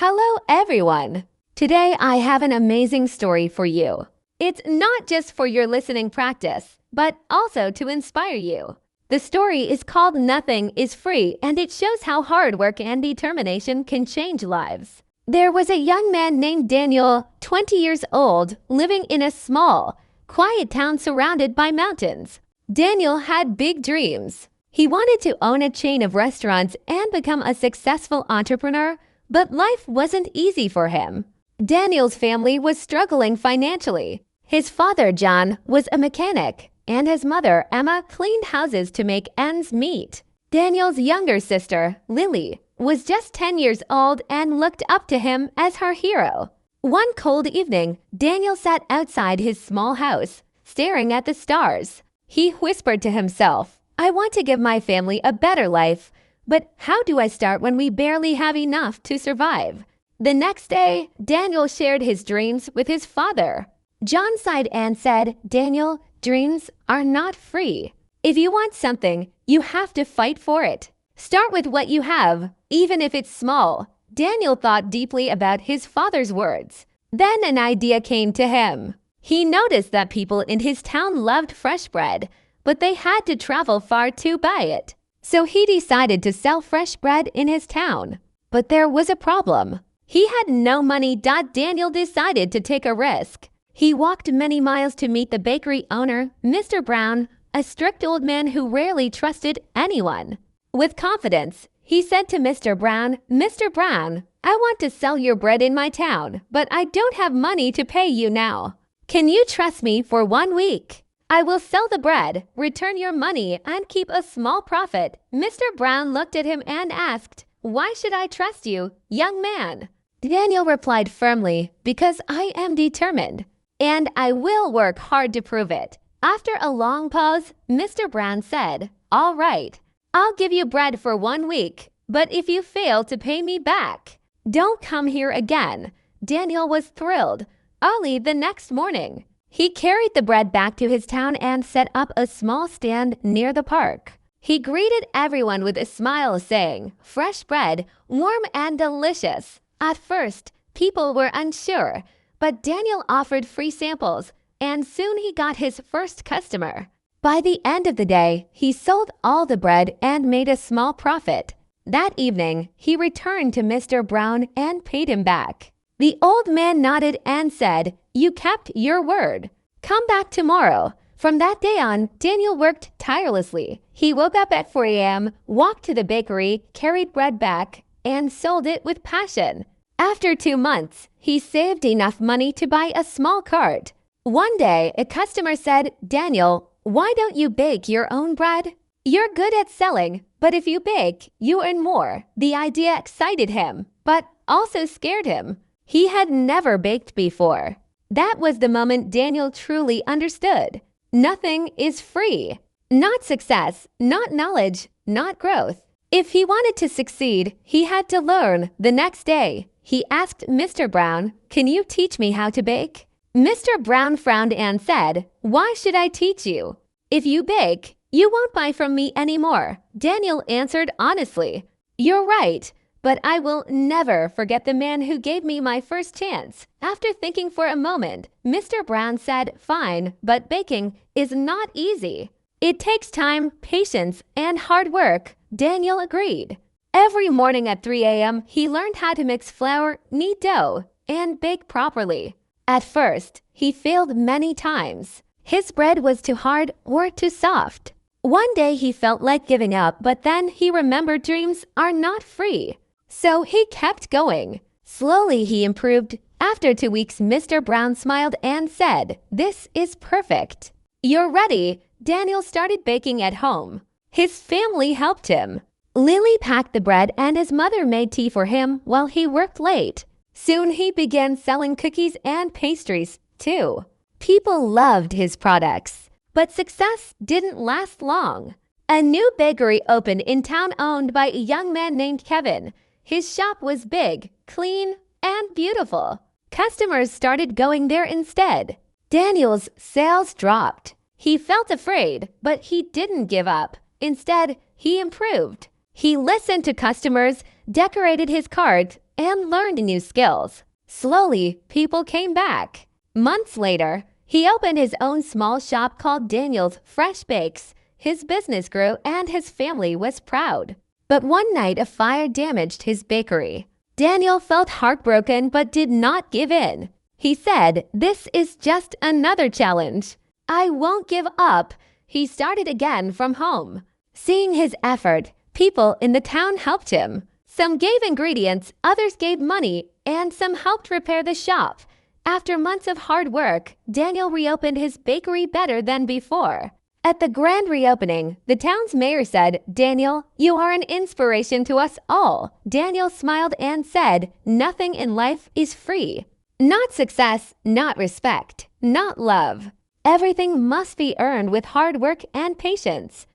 Hello, everyone! Today I have an amazing story for you. It's not just for your listening practice, but also to inspire you. The story is called Nothing is Free, and it shows how hard work and determination can change lives. There was a young man named Daniel, 20 years old, living in a small, quiet town surrounded by mountains. Daniel had big dreams. He wanted to own a chain of restaurants and become a successful entrepreneur, but life wasn't easy for him. Daniel's family was struggling financially. His father, John, was a mechanic, and his mother, Emma, cleaned houses to make ends meet. Daniel's younger sister, Lily, was just 10 years old and looked up to him as her hero. One cold evening, Daniel sat outside his small house, staring at the stars. He whispered to himself, "I want to give my family a better life, but how do I start when we barely have enough to survive?" The next day, Daniel shared his dreams with his father. John sighed and said, "Daniel, dreams are not free. If you want something, you have to fight for it. Start with what you have, even if it's small." Daniel thought deeply about his father's words. Then an idea came to him. He noticed that people in his town loved fresh bread, but they had to travel far to buy it. So he decided to sell fresh bread in his town. But there was a problem. He had no money. Daniel decided to take a risk. He walked many miles to meet the bakery owner, Mr. Brown, a strict old man who rarely trusted anyone. With confidence, he said to Mr. Brown, "Mr. Brown, I want to sell your bread in my town, but I don't have money to pay you now. Can you trust me for 1 week? I will sell the bread, return your money, and keep a small profit." Mr. Brown looked at him and asked, "Why should I trust you, young man?" Daniel replied firmly, "Because I am determined, and I will work hard to prove it." After a long pause, Mr. Brown said, "All right, I'll give you bread for 1 week, but if you fail to pay me back, don't come here again." Daniel was thrilled. Early the next morning, he carried the bread back to his town and set up a small stand near the park. He greeted everyone with a smile, saying, "Fresh bread, warm and delicious." At first, people were unsure, but Daniel offered free samples, and soon he got his first customer. By the end of the day, he sold all the bread and made a small profit. That evening, he returned to Mr. Brown and paid him back. The old man nodded and said, "You kept your word. Come back tomorrow." From that day on, Daniel worked tirelessly. He woke up at 4 a.m., walked to the bakery, carried bread back, and sold it with passion. After 2 months, he saved enough money to buy a small cart. One day, a customer said, "Daniel, why don't you bake your own bread? You're good at selling, but if you bake, you earn more." The idea excited him, but also scared him. He had never baked before. That was the moment Daniel truly understood. Nothing is free. Not success, not knowledge, not growth. If he wanted to succeed, he had to learn. The next day, he asked Mr. Brown, "Can you teach me how to bake?" Mr. Brown frowned and said, "Why should I teach you? If you bake, you won't buy from me anymore." Daniel answered honestly, "You're right, but I will never forget the man who gave me my first chance." After thinking for a moment, Mr. Brown said, "Fine, but baking is not easy. It takes time, patience, and hard work." Daniel agreed. Every morning at 3 a.m., he learned how to mix flour, knead dough, and bake properly. At first, he failed many times. His bread was too hard or too soft. One day he felt like giving up, but then he remembered dreams are not free. So he kept going. Slowly he improved. After 2 weeks, Mr. Brown smiled and said, "This is perfect. You're ready." Daniel started baking at home. His family helped him. Lily packed the bread and his mother made tea for him while he worked late. Soon he began selling cookies and pastries, too. People loved his products, but success didn't last long. A new bakery opened in town owned by a young man named Kevin. His shop was big, clean, and beautiful. Customers started going there instead. Daniel's sales dropped. He felt afraid, but he didn't give up. Instead, he improved. He listened to customers, decorated his cart, and learned new skills. Slowly, people came back. Months later, he opened his own small shop called Daniel's Fresh Bakes. His business grew and his family was proud. But one night, a fire damaged his bakery. Daniel felt heartbroken but did not give in. He said, "This is just another challenge. I won't give up." He started again from home. Seeing his effort, people in the town helped him. Some gave ingredients, others gave money, and some helped repair the shop. After months of hard work, Daniel reopened his bakery better than before. At the grand reopening, the town's mayor said, "Daniel, you are an inspiration to us all." Daniel smiled and said, "Nothing in life is free. Not success, not respect, not love. Everything must be earned with hard work and patience."